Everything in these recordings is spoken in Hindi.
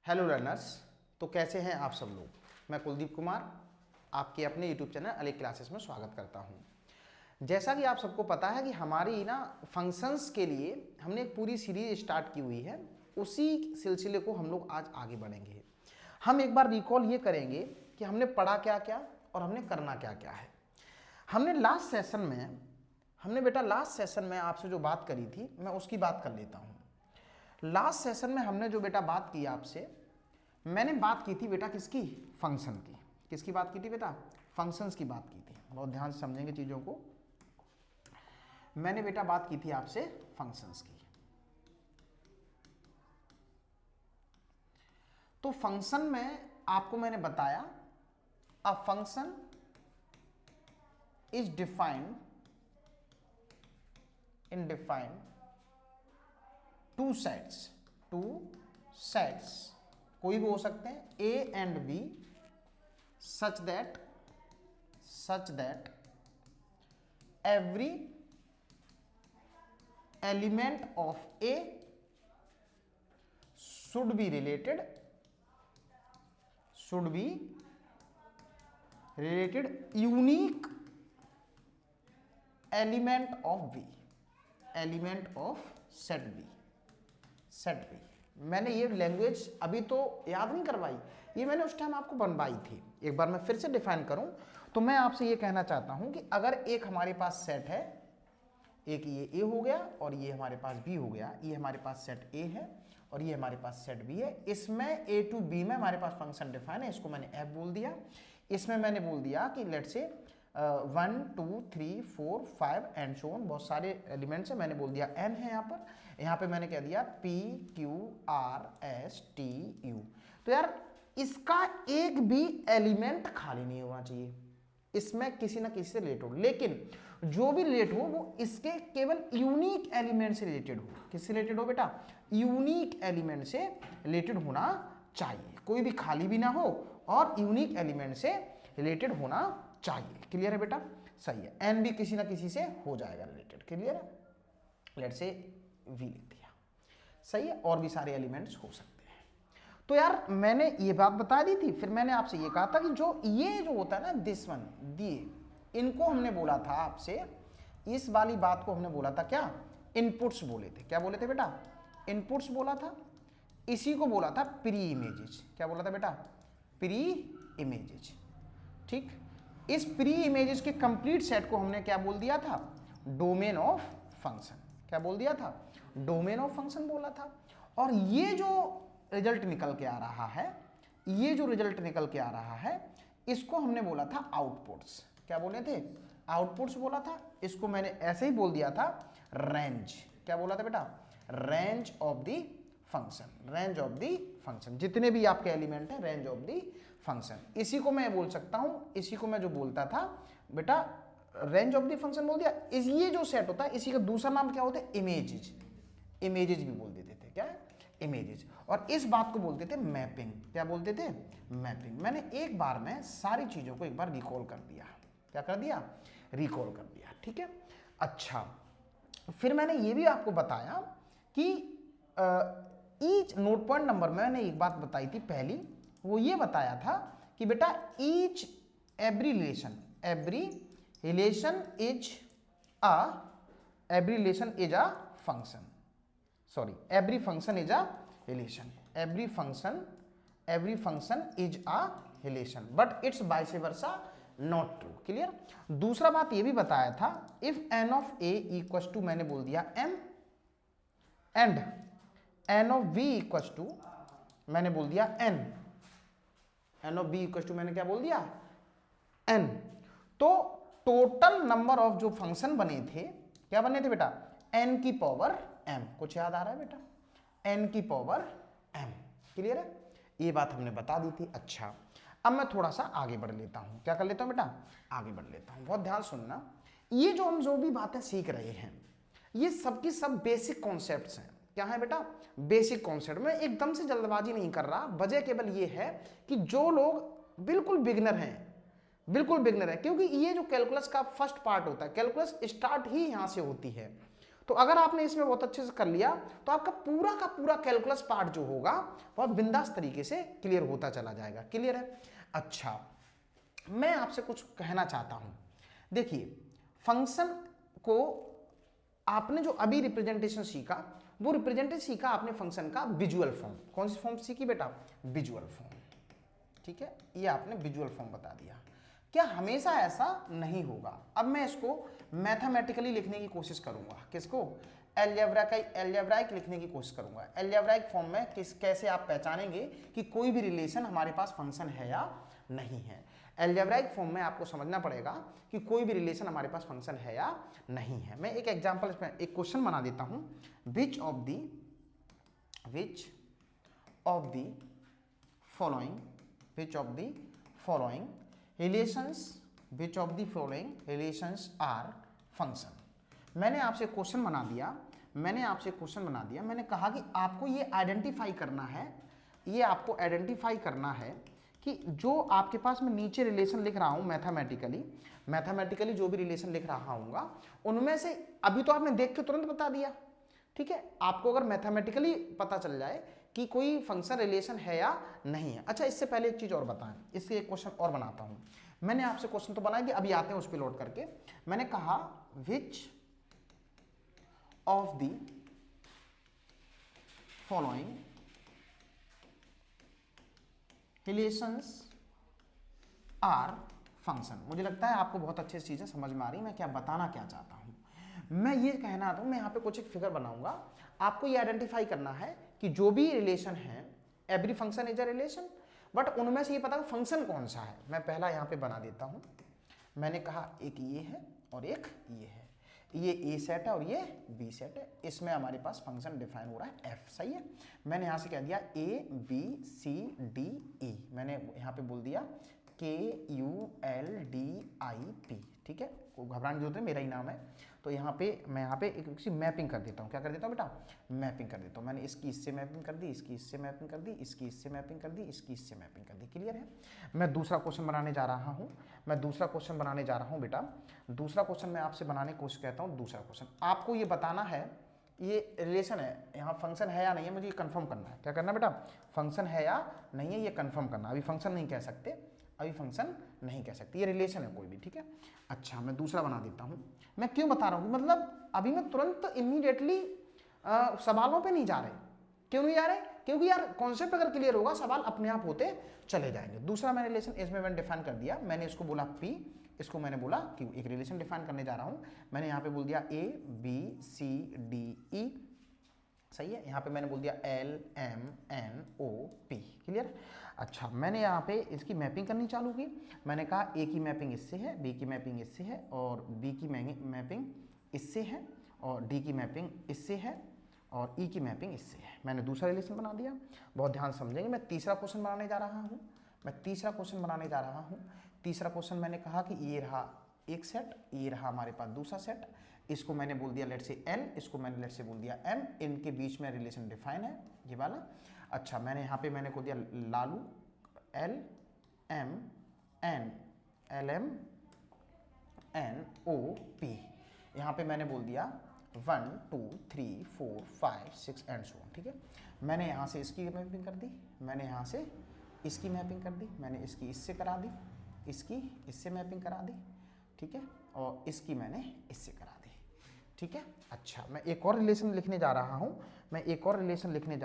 हेलो लर्नर्स, तो कैसे हैं आप सब लोग। मैं कुलदीप कुमार आपके अपने यूट्यूब चैनल अली क्लासेस में स्वागत करता हूं। जैसा कि आप सबको पता है कि हमारी फंक्शंस के लिए हमने एक पूरी सीरीज स्टार्ट की हुई है, उसी सिलसिले को हम लोग आज आगे बढ़ेंगे। हम एक बार रिकॉल ये करेंगे कि हमने पढ़ा क्या क्या और हमने करना क्या क्या है। हमने लास्ट सेशन में आपसे जो बात करी थी मैं उसकी बात कर लेता हूँ। लास्ट सेशन में हमने जो बेटा बात की आपसे, मैंने बात की थी बेटा किसकी, फंक्शन की। किसकी बात की थी बेटा, फंक्शंस की बात की थी। बहुत ध्यान से समझेंगे चीजों को। मैंने बेटा बात की थी आपसे फंक्शंस की। तो फंक्शन में आपको मैंने बताया a function is defined to sets, कोई भी हो सकते हैं A and B, such that every element of A should be related unique element of set B. मैंने ये लैंग्वेज अभी तो याद नहीं करवाई, ये मैंने उस टाइम आपको बनवाई थी। एक बार मैं फिर से डिफाइन करूं तो मैं आपसे ये कहना चाहता हूं कि अगर एक हमारे पास सेट है, एक ये ए हो गया और ये हमारे पास बी हो गया, ये हमारे पास सेट ए है और ये हमारे पास सेट बी है। इसमें ए टू बी में हमारे पास फंक्शन डिफाइन है, इसको मैंने एफ बोल दिया। इसमें मैंने बोल दिया कि लेट से 1 2 3 4 5 एंड सो ऑन, बहुत सारे एलिमेंट्स है, मैंने बोल दिया n है। यहाँ पे मैंने कह दिया p q r s t u। तो यार इसका एक भी एलिमेंट खाली नहीं होना चाहिए, इसमें किसी ना किसी से रिलेटेड हो, लेकिन जो भी रिलेट हो वो इसके केवल यूनिक एलिमेंट से रिलेटेड हो। किससे रिलेटेड हो बेटा, यूनिक एलिमेंट से रिलेटेड होना चाहिए, कोई भी खाली भी ना हो और यूनिक एलिमेंट से रिलेटेड होना चाहिए। क्लियर है बेटा, सही है। एन भी किसी ना किसी से हो जाएगा रिलेटेड, क्लियर है। लेट से वी लिख दिया, सही है। और भी सारे एलिमेंट्स हो सकते हैं। तो यार मैंने ये बात बता दी थी, फिर मैंने आपसे ये कहा था कि ये जो होता है ना दिस वन, दिए, इनको हमने बोला था आपसे, इस वाली बात को हमने बोला था क्या, इनपुट्स बोले थे। क्या बोले थे बेटा, इनपुट्स बोला था। इसी को बोला था प्री इमेजेस। क्या बोला था बेटा, प्री इमेजेस। ठीक, इस प्री इमेजेस के कंप्लीट सेट को हमने क्या बोल दिया था, डोमेन ऑफ फंक्शन। क्या बोल दिया था, डोमेन ऑफ फंक्शन बोला था। और ये जो रिजल्ट निकल के आ रहा है, इसको हमने बोला था आउटपुट्स। क्या बोले थे, आउटपुट्स बोला था। इसको मैंने ऐसे ही बोल दिया था रेंज। क्या बोला था बेटा, रेंज ऑफ द फंक्शन, जितने भी आपके एलिमेंट है, रेंज ऑफ द फंक्शन। इसी को मैं बोल सकता हूं, इसी को मैं जो बोलता था बेटा रेंज ऑफ द फंक्शन बोल दिया। ये जो सेट होता है इसी का दूसरा नाम क्या होता है, इमेजेस भी बोल देते थे। क्या है, इमेजेस। और इस बात को बोलते थे मैपिंग। क्या बोलते थे, मैपिंग। मैंने एक बार में सारी चीजों को एक बार रिकॉल कर दिया। क्या कर दिया, रिकॉल कर दिया। ठीक है, अच्छा। फिर मैंने ये भी आपको बताया कि ईच नोट पॉइंट नंबर में मैंने एक बात बताई थी पहली, वो ये बताया था कि बेटा every relation is a function. Sorry, every function is a relation. Every function is a relation, but it's vice versa not true. Clear. दूसरा बात ये भी बताया था, if n of A equal to, मैंने बोल दिया m, and n of B equal to, मैंने बोल दिया n, n of B equal to मैंने क्या बोल दिया, n। तो टोटल नंबर ऑफ जो फंक्शन बने थे, क्या बने थे बेटा, n की पावर m। कुछ याद आ रहा है बेटा, n की पावर m। क्लियर है, ये बात हमने बता दी थी। अच्छा, अब मैं थोड़ा सा आगे बढ़ लेता हूं। क्या कर लेता हूं बेटा, आगे बढ़ लेता हूं। बहुत ध्यान सुनना, ये जो हम जो भी बातें सीख रहे हैं ये सबकी सब बेसिक कॉन्सेप्ट्स हैं। क्या है बेटा, बेसिक कॉन्सेप्ट। मैं एकदम से जल्दबाजी नहीं कर रहा, वजह केवल ये है कि जो लोग बिल्कुल बिगिनर हैं, क्योंकि ये जो कैलकुलस का फर्स्ट पार्ट होता है, कैलकुलस स्टार्ट ही यहां से होती है। तो अगर आपने इसमें बहुत अच्छे से कर लिया तो आपका पूरा का पूरा कैलकुलस पार्ट जो होगा बहुत बिंदास तरीके से क्लियर होता चला जाएगा। क्लियर है? अच्छा, मैं आपसे कुछ कहना चाहता हूं। देखिए, फंक्शन को आपने जो अभी रिप्रेजेंटेशन सीखा, वो रिप्रेजेंटेशन सीखा आपने फंक्शन का विजुअल फॉर्म। कौन सी फॉर्म सीखी बेटा? Visual form. ठीक है, ये आपने विजुअल फॉर्म बता दिया। क्या हमेशा ऐसा नहीं होगा? अब मैं इसको मैथमेटिकली लिखने की कोशिश करूंगा। किसको? एलजेब्राइक लिखने की कोशिश करूंगा। एलजेब्राइक फॉर्म में कैसे आप पहचानेंगे कि कोई भी रिलेशन हमारे पास फंक्शन है या नहीं है। एलजेब्राइक फॉर्म में आपको समझना पड़ेगा कि कोई भी रिलेशन हमारे पास फंक्शन है या नहीं है। मैं एक एग्जांपल, एक क्वेश्चन बना देता हूं। Which of the following relations are function. मैंने आपसे क्वेश्चन बना दिया, मैंने कहा कि आपको ये आइडेंटिफाई करना है कि जो आपके पास मैं नीचे रिलेशन लिख रहा हूं मैथमेटिकली जो भी रिलेशन लिख रहा हूँगा उनमें से, अभी तो आपने देख के तुरंत बता दिया, ठीक है। आपको अगर मैथमेटिकली पता चल जाए कि कोई फंक्शन रिलेशन है या नहीं है। अच्छा, इससे पहले एक चीज और बताएं, इससे एक क्वेश्चन और बनाता हूं। मैंने आपसे क्वेश्चन तो बनाया, अभी आते हैं उस पर लोड करके। मैंने कहा which of the following relations are function. मुझे लगता है आपको बहुत अच्छी चीजें समझ में आ रही, मैं क्या बताना क्या चाहता हूं। मैं ये कहना था, मैं यहाँ पे कुछ एक फिगर बनाऊंगा, आपको ये आइडेंटिफाई करना है कि जो भी रिलेशन है, every function is a relation, but उनमें से ये पता फंक्शन कौन सा है। मैं पहला यहाँ पे बना देता हूँ। मैंने कहा एक ये है और एक ये है, ये ए सेट है और ये बी सेट है। इसमें हमारे पास फंक्शन डिफाइन हो रहा है एफ। सही है? मैंने यहाँ से कह दिया A B C D E, मैंने यहाँ पे बोल दिया के U L D I P. ठीक है, को घबराने की जरूरत है, मेरा ही नाम है। तो यहाँ पे मैं यहाँ पे एक मैपिंग कर देता हूँ। क्या कर देता हूँ बेटा? मैपिंग कर देता हूँ। मैंने इसकी इससे मैपिंग कर दी, इसकी इससे मैपिंग कर दी, इसकी इससे मैपिंग कर दी, इसकी इससे मैपिंग कर दी। क्लियर है? मैं दूसरा क्वेश्चन बनाने जा रहा हूँ। बेटा दूसरा क्वेश्चन मैं आपसे बनाने की कोशिश करता हूँ। दूसरा क्वेश्चन आपको ये बताना है, ये रिलेशन है, यहाँ फंक्शन है या नहीं है, मुझे ये कंफर्म करना है। क्या करना बेटा? फंक्शन है या नहीं है ये कंफर्म करना। अभी फंक्शन नहीं कह सकते, ये रिलेशन है कोई भी। ठीक है, अच्छा मैं दूसरा बना देता हूं। मैं क्यों बता रहा हूं, मतलब अभी मैं तुरंत इमीडिएटली सवालों पे नहीं जा रहे। क्यों नहीं जा रहे? क्योंकि यार कॉन्सेप्ट अगर क्लियर होगा सवाल अपने आप होते चले जाएंगे। दूसरा मैंने रिलेशन इसमें मैंने डिफाइन कर दिया। मैंने इसको बोला पी, इसको मैंने बोला कि एक रिलेशन डिफाइन करने जा रहा हूं। मैंने यहाँ पे बोल दिया A B C D E. सही है? यहाँ पे मैंने बोल दिया L M N O P. Clear? अच्छा, मैंने यहाँ पे इसकी मैपिंग करनी चालू की। मैंने कहा ए की मैपिंग इससे है, बी की मैपिंग इससे है, और बी की मैपिंग इससे है, और डी की मैपिंग इससे है, और ई की मैपिंग इससे है। मैंने दूसरा रिलेशन बना दिया। बहुत ध्यान समझेंगे। मैं तीसरा क्वेश्चन बनाने जा रहा हूँ। तीसरा क्वेश्चन मैंने कहा कि ये रहा एक सेट, ये रहा हमारे पास दूसरा सेट। इसको मैंने बोल दिया लेट से एल, इसको मैंने लेट से बोल दिया एम। इनके बीच में रिलेशन डिफाइन है, ये वाला। अच्छा, मैंने यहाँ पे मैंने को दिया Lalu, L M N, L M N O P. यहाँ पे मैंने बोल दिया 1 2 3 4 5 6 एंड सो ऑन। ठीक है, मैंने यहाँ से इसकी मैपिंग कर दी, मैंने यहाँ से इसकी मैपिंग कर दी, मैंने इसकी इससे करा दी, इसकी इससे मैपिंग करा दी। ठीक है, और इसकी मैंने इससे करा दी। ठीक है, अच्छा मैं एक और रिलेशन लिखने जा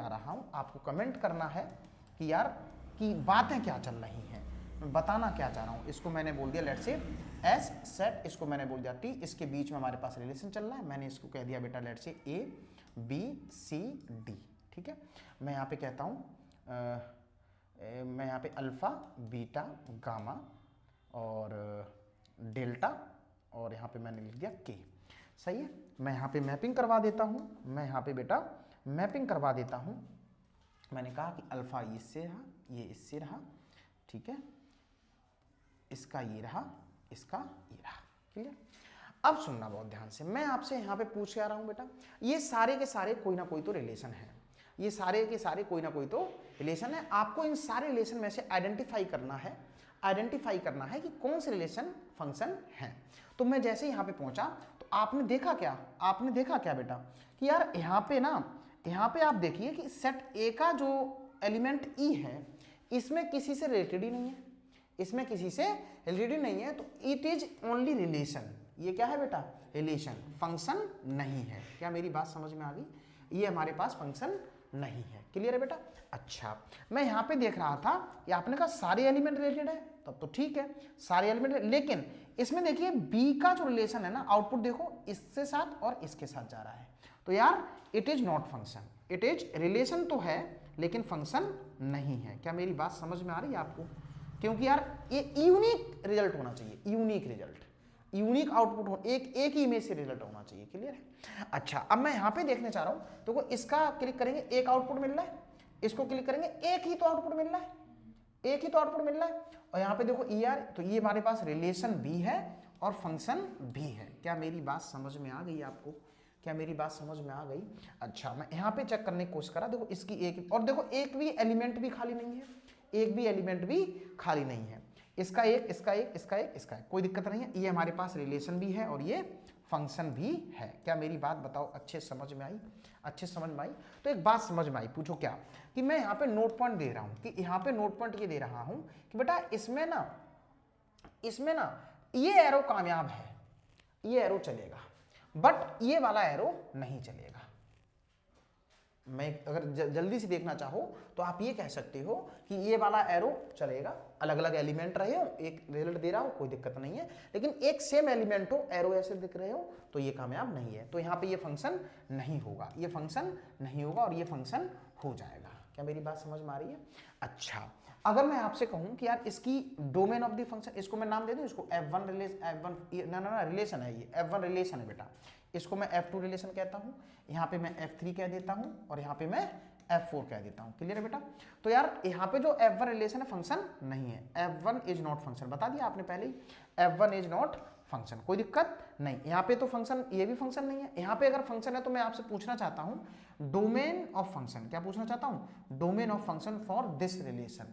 रहा हूँ। आपको कमेंट करना है कि यार की बातें क्या चल रही हैं, मैं बताना क्या चाह रहा हूँ। इसको मैंने बोल दिया लेट से एस सेट, इसको मैंने बोल दिया टी। इसके बीच में हमारे पास रिलेशन चल रहा है, मैंने इसको कह दिया बेटा लेट से ए बी सी डी। ठीक है, मैं यहाँ पे कहता हूँ मैं यहाँ पे अल्फा बीटा गामा और डेल्टा, और यहाँ पे मैंने लिख दिया के। सही है, मैं यहाँ पे मैपिंग करवा देता हूँ। मैंने कहा कि अल्फा इससे रहा, ये इससे रहा। ठीक है, इसका ये रहा, इसका ये रहा। क्लियर? अब सुनना बहुत ध्यान से, मैं आपसे यहाँ पे पूछ के आ रहा हूँ बेटा, ये सारे के सारे कोई ना कोई तो रिलेशन है, आपको इन सारे रिलेशन में से आइडेंटिफाई करना है कि कौन से रिलेशन फंक्शन है। तो मैं जैसे यहाँ पे पहुंचा तो आपने देखा क्या बेटा कि यार यहाँ पे ना, यहाँ पे आप देखिए कि सेट ए का जो एलिमेंट ई है इसमें किसी से रिलेटेड ही नहीं है, इसमें किसी से रिलेटेड नहीं है, तो इट इज ओनली रिलेशन। ये क्या है बेटा? रिलेशन, फंक्शन नहीं है। क्या मेरी बात समझ में आ गई? ये हमारे पास फंक्शन नहीं है। क्लियर है बेटा? अच्छा, मैं यहाँ पे देख रहा था कि आपने कहा सारे एलिमेंट रिलेटेड है, तब तो ठीक है, सारे एलिमेंट, लेकिन इसमें देखिए बी का जो रिलेशन है ना, आउटपुट देखो इसके साथ और इसके साथ जा रहा है, तो यार it is not function, it is relation तो है लेकिन फंक्शन नहीं है। क्या मेरी बात समझ में आ रही है आपको? क्योंकि यार ये यूनिक रिजल्ट होना चाहिए, यूनिक रिजल्ट, यूनिक आउटपुट हो, एक ही इमेज से रिजल्ट होना चाहिए। क्लियर है? अच्छा, अब मैं यहाँ पे देखने चाह रहा हूँ, देखो इसका क्लिक करेंगे एक आउटपुट मिल रहा है, इसको क्लिक करेंगे एक ही तो आउटपुट मिल रहा है, एक ही तो आउटपुट मिल रहा है, और यहाँ पे देखो ER, तो ये हमारे पास रिलेशन भी है और फंक्शन भी है। क्या मेरी बात समझ में आ गई आपको? क्या मेरी बात समझ में आ गई? अच्छा, मैं यहाँ पे चेक करने की कोशिश करा, देखो इसकी एक, और देखो एक भी एलिमेंट भी खाली नहीं है, एक भी एलिमेंट भी खाली नहीं है, इसका एक, इसका एक, इसका एक, इसका एक, कोई दिक्कत नहीं है। ये हमारे पास रिलेशन भी है और ये फंक्शन भी है। क्या मेरी बात बताओ अच्छे समझ में आई? अच्छे समझ में आई? तो एक बात समझ में आई, पूछो क्या? कि मैं यहाँ पे नोट पॉइंट दे रहा हूँ, कि यहाँ पे नोट पॉइंट ये दे रहा हूँ कि बेटा इसमें ना ये एरो कामयाब है, ये एरो चलेगा, बट ये वाला एरो नहीं चलेगा। मैं अगर जल्दी से देखना चाहो तो आप ये कह सकते हो कि ये वाला एरो चलेगा, अलग अलग एलिमेंट रहे हो, एक रिजल्ट दे रहा हो, कोई दिक्कत नहीं है, लेकिन एक सेम एलिमेंट हो, एरो ऐसे दिख रहे हो, तो ये कामयाब नहीं है, तो यहाँ पे ये फंक्शन नहीं होगा, ये फंक्शन नहीं होगा और ये फंक्शन हो जाएगा। क्या मेरी बात समझ में आ रही है? अच्छा, अगर मैं आपसे कहूं कि यार इसकी डोमेन ऑफ द फंक्शन, इसको मैं नाम दे दूं, इसको F1 रिलेशन है, ये F1 रिलेशन है बेटा, इसको मैं F2 रिलेशन कहता हूं, यहाँ पे मैं F3 कह देता हूं और यहाँ पे मैं F4 कह देता हूं। क्लियर है बेटा? तो यार यहाँ पे जो F1 रिलेशन है फंक्शन नहीं है, F1 इज नॉट फंक्शन, बता दिया आपने पहले ही, F1 इज नॉट फंक्शन, कोई दिक्कत नहीं। यहाँ पे तो फंक्शन, ये भी फंक्शन नहीं है। यहाँ पे अगर फंक्शन है तो मैं आपसे पूछना चाहता हूँ डोमेन ऑफ फंक्शन, क्या पूछना चाहता हूँ? Domain of function for this relation.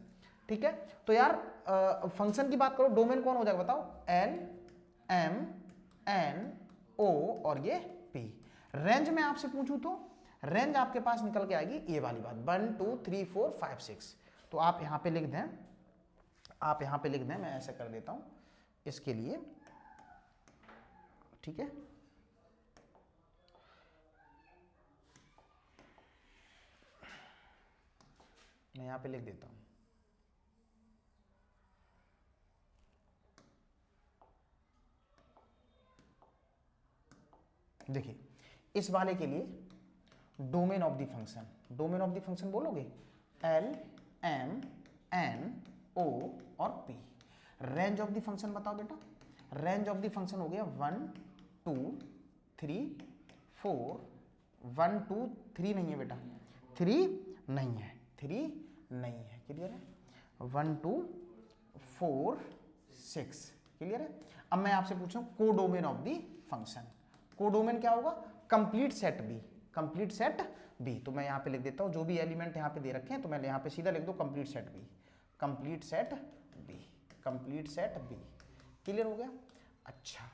ठीक है, तो यार फंक्शन की बात करो, डोमेन कौन हो जाएगा बताओ? L M N O और ये P। रेंज में आपसे पूछूं तो रेंज आपके पास निकल के आएगी ये वाली बात, 1 2 3 4 5 6। तो आप यहाँ पे लिख दें, आप यहाँ पे लिख दें, मैं ऐसे कर देता हूँ इसके लिए, ठीक है। मैं यहाँ पे लिख देता हूँ, देखिए इस वाले के लिए domain of the function, domain of the function बोलोगे L M N O और P। Range of the function बताओ बेटा, रेंज ऑफ द फंक्शन हो गया 1 2 3 4, 1 2 3 नहीं है बेटा, 3 नहीं है, 3 नहीं है। क्लियर है? 1 2 4 6। क्लियर है? अब मैं आपसे पूछ रहा हूँ codomain of the function, codomain क्या होगा? Complete set B, complete set B. तो मैं यहाँ पे लिख देता हूँ, जो भी एलिमेंट यहाँ पे दे रखे हैं तो मैं यहाँ पे सीधा लिख दूँ complete set B, complete set B, complete set B. Clear हो गया? अच्छा,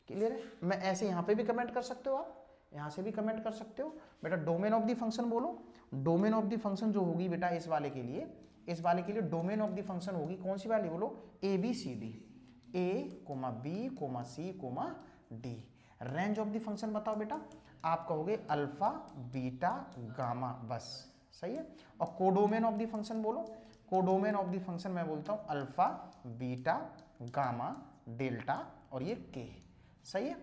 क्लियर है? मैं ऐसे यहाँ पे भी कमेंट कर सकते हो, आप यहाँ से भी कमेंट कर सकते हो बेटा। डोमेन ऑफ द फंक्शन बोलो, डोमेन ऑफ द फंक्शन जो होगी बेटा इस वाले के लिए, इस वाले के लिए डोमेन ऑफ द फंक्शन होगी कौन सी वाली बोलो? ABCD, A, B, C, D। Range of the function बताओ बेटा, आप कहोगे अल्फा बीटा गामा, बस सही है। और कोडोमेन ऑफ द फंक्शन बोलो, कोडोमेन ऑफ द फंक्शन मैं बोलता हूं अल्फा बीटा गामा डेल्टा और ये के। सही है?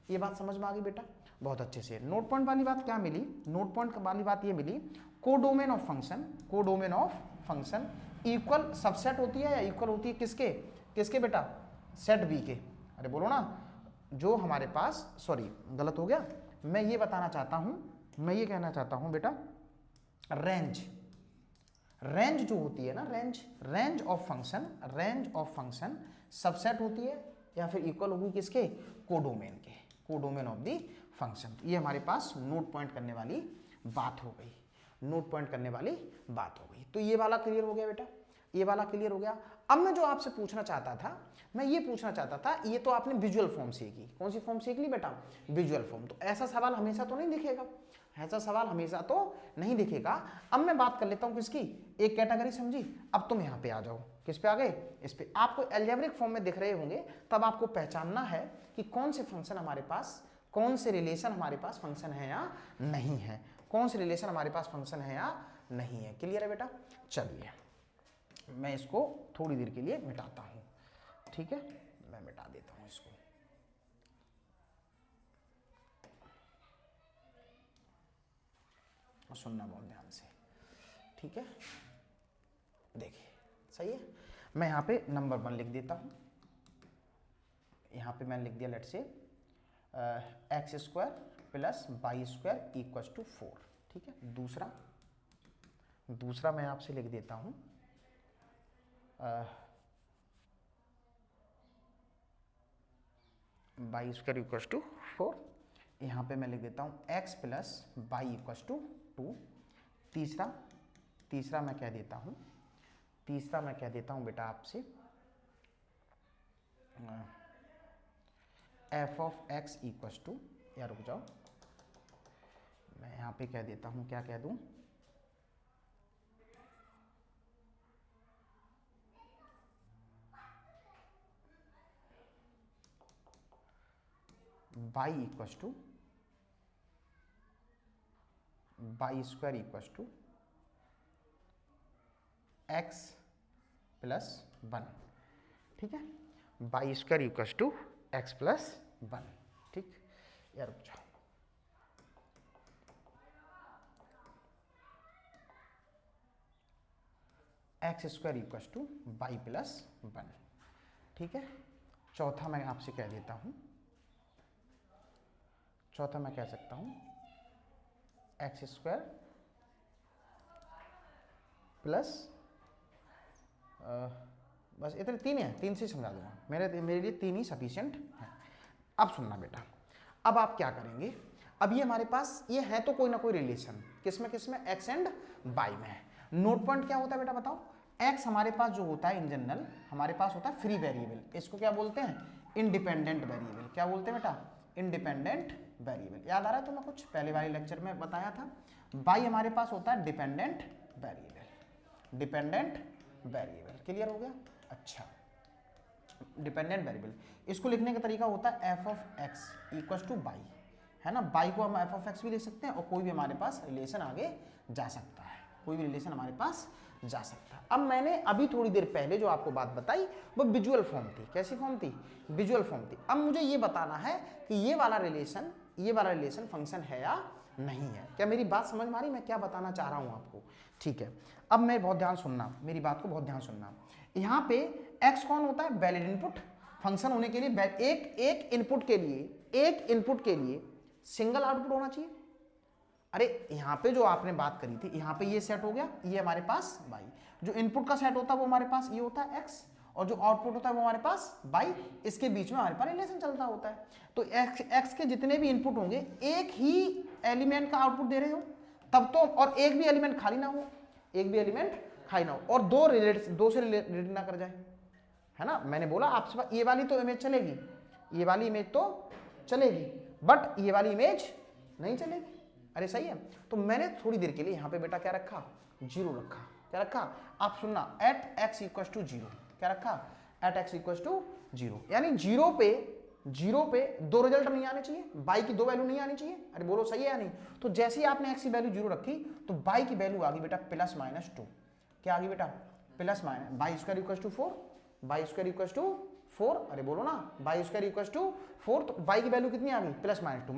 ये बात समझ में आ गई बेटा? बहुत अच्छे से। नोट पॉइंट वाली बात क्या मिली? नोट पॉइंट वाली बात ये मिली, codomain of function, codomain of function equal subset होती है या इक्वल होती है किसके? किसके बेटा? सेट बी के। अरे बोलो ना, जो हमारे पास, सॉरी गलत हो गया, मैं ये बताना चाहता हूं, मैं ये कहना चाहता हूं बेटा, रेंज, रेंज जो होती है ना, range, range of function, range of function subset होती है या फिर इक्वल होगी किसके? कोडोमेन के, कोडोमेन ऑफ द फंक्शन। ये हमारे पास नोट पॉइंट करने वाली बात हो गई, नोट पॉइंट करने वाली बात हो गई। तो ये वाला क्लियर हो गया बेटा, ये वाला क्लियर हो गया। अब मैं जो आपसे पूछना चाहता था, मैं ये पूछना चाहता था, ये तो आपने विजुअल फॉर्म सीखी, कौन सी फॉर्म सीख ली बेटा, विजुअल फॉर्म। तो ऐसा सवाल हमेशा तो नहीं दिखेगा, ऐसा सवाल हमेशा तो नहीं दिखेगा। अब मैं बात कर लेता हूं किसकी, एक कैटेगरी समझी। अब तुम यहां पे आ जाओ, किस पे आ गए, इस पे। आपको अलजेब्रिक फॉर्म में दिख रहे होंगे, तब आपको पहचानना है कि कौन से फंक्शन हमारे पास, कौन से रिलेशन हमारे पास फंक्शन है या नहीं है, कौन से रिलेशन हमारे पास फंक्शन है या नहीं है। क्लियर है बेटा। चलिए मैं इसको थोड़ी देर के लिए मिटाता हूं, ठीक है, मैं मिटा देता हूं इसको। सुनना बहुत ध्यान से, ठीक है। देखिए सही है, मैं यहां पे नंबर 1 लिख देता हूं। यहां पे मैंने लिख दिया let say x square plus y square equal to 4, ठीक है। दूसरा मैं आपसे लिख देता हूं वाई स्क्वायर इक्वल टू 4। यहाँ पे मैं लिख देता हूँ x plus y equal to 2। तीसरा मैं कह देता हूँ बेटा आपसे f of x equal to, या रुक जाओ, मैं यहाँ पे कह देता हूँ, क्या कह दूँ, y equal to y square equal to x plus 1, ठीक है। Y square equal to x plus 1, ठीक। यार रुक जाओ, x square equal to y plus 1, ठीक है। चौथा मैं आपसे कह देता हूं, चौथा मैं कह सकता हूं एक्स स्क्वायर प्लस, बस इतने 3 है, 3 से समझा दूंगा, मेरे लिए 3 ही सफिशिएंट है। अब सुनना बेटा, अब आप क्या करेंगे, अब ये हमारे पास ये है तो कोई ना कोई रिलेशन, किसमें एक्स एंड वाई में है। नोट पॉइंट क्या होता है बेटा बताओ, एक्स हमारे पास जो होता है इन जनरल हमारे पास होता है फ्री वेरिएबल, इसको क्या बोलते हैं, इंडिपेंडेंट वेरिएबल। क्या बोलते हैं बेटा, इंडिपेंडेंट वेरिएबल। याद आ रहा है तुम्हें, कुछ पहले वाले लेक्चर में बताया था। वाई हमारे पास होता है dependent variable, dependent variable. Clear हो गया। अच्छा, डिपेंडेंट वेरिएबल, इसको लिखने का तरीका होता है f of x equal to y, है ना। वाई को हम एफ ऑफ एक्स भी लिख सकते हैं, और कोई भी हमारे पास रिलेशन आगे जा सकता है, कोई भी रिलेशन हमारे पास जा सकता है। अब मैंने अभी थोड़ी देर पहले जो आपको बात बताई वो विजुअल फॉर्म थी। कैसी फॉर्म थी, विजुअल फॉर्म थी। अब मुझे ये बताना है कि ये वाला रिलेशन फंक्शन है या नहीं है। क्या मेरी बात समझ में आ रही, मैं क्या बताना चाह रहा हूं आपको, ठीक है। अब मैं बहुत ध्यान सुनना, मेरी बात को बहुत ध्यान सुनना। यहाँ पे x कौन होता है, वैलिड इनपुट। फंक्शन होने के लिए एक इनपुट के लिए सिंगल आउटपुट होना चाहिए। अरे यहाँ पे जो आपने बात करी थी, यहाँ पे ये सेट हो गया, ये हमारे पास y, जो इनपुट का सेट होता है वो हमारे पास ये होता है x, और जो आउटपुट होता है वो हमारे पास y, इसके बीच में हमारे पास रिलेशन चलता होता है। तो x के जितने भी इनपुट होंगे एक ही एलिमेंट का आउटपुट दे रहे हो तब तो, और एक भी एलिमेंट खाली ना हो, और दो से रिलेट ना कर जाए, है ना। मैंने बोला आपसे ये वाली तो इमेज चलेगी, ये वाली इमेज तो चलेगी, बट ये वाली इमेज नहीं चलेगी। अरे सही है। तो मैंने थोड़ी देर के लिए यहाँ पे बेटा क्या रखा, 0 रखा। क्या रखा, आप सुनना, एट एक्स इक्वल टू 0। क्या रखा, एट एक्स इक्वल टू 0, यानी 0 पे 2 रिजल्ट नहीं आने चाहिए, बाई की 2 वैल्यू नहीं आनी चाहिए। अरे बोलो सही है या नहीं। तो जैसे ही आपने एक्स की वैल्यू 0 रखी तो बाई की वैल्यू आ गई बेटा प्लस माइनस 2। क्या आ गई बेटा, plus minus, y square equal to 4, y square equal to 4, अरे बोलो ना, बाई स्क्वायर इक्वल टू 4, तो बाई की वैल्यू कितनी आ गई, प्लस माइनस 2।